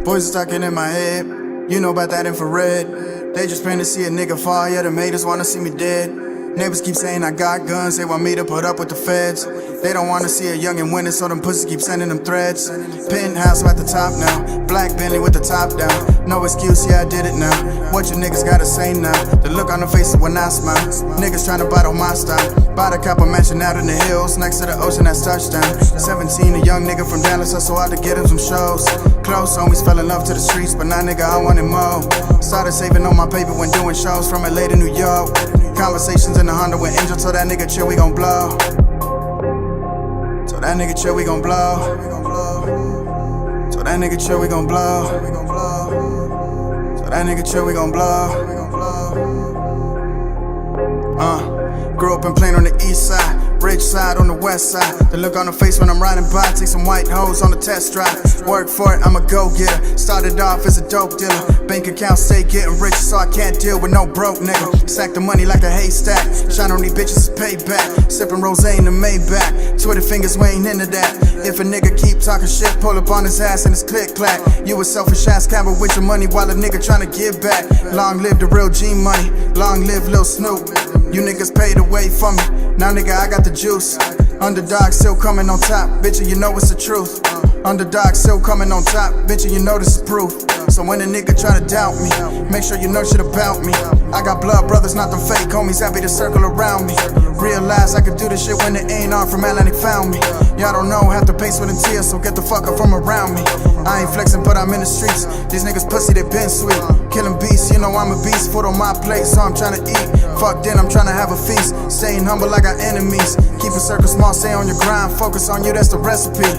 Voices talking in my head, you know about that infrared. They just praying to see a nigga fall, yeah, the haters wanna see me dead. Neighbors keep saying I got guns, they want me to put up with the feds. They don't wanna see a youngin' winning, so them pussies keep sending them threads. Penthouse at the top now, black Bentley with the top down. No excuse, yeah, I did it now. What you niggas gotta say now? The look on the faces when I smile. Niggas tryna bottle my style. Bought a copper mansion out in the hills, next to the ocean, that's touchdown. 17, a young nigga from Dallas, hustle hard to get him some shows. Close homies fell in love to the streets, but now nigga, I wanted more. Started saving on my paper when doing shows from LA to New York. Conversations in the Honda with Angel, told that nigga chill, we gon' blow. Told that nigga chill, we gon' blow. Told that nigga chill, we gon' blow. Told that nigga chill, we gon' blow. Grew up and playing on the east side, rich side on the west side. The look on the face when I'm riding by, take some white hoes on the test drive. Work for it, I'm a go-getter. Started off as a dope dealer. Bank account stay getting rich, so I can't deal with no broke nigga. Stack the money like a haystack. Shine on these bitches is payback. Sipping rosé in the Maybach. Twitter fingers, we ain't into that. If a nigga keep talking shit, pull up on his ass and it's click-clack. You a selfish ass coward with your money while a nigga tryna give back. Long live the real G money. Long live Lil Snoop. You niggas paid away from me. Now nigga, I got the juice. Underdog still coming on top. Bitch, you know it's the truth. Underdog still coming on top. Bitch, you know this is proof. So when a nigga try to doubt me, make sure you know shit about me. I got blood brothers, not them fake homies, happy to circle around me. Realize I could do this shit when the A&R from Atlantic found me. Y'all don't know, have to pace with them tears, so get the fuck up from around me. I ain't flexing, but I'm in the streets. These niggas pussy, they been sweet. Killing beasts, you know I'm a beast. Food on my plate, so I'm tryna eat. Fuck then, I'm tryna have a feast. Staying humble, I got enemies. Keep a circle small, stay on your grind. Focus on you, that's the recipe.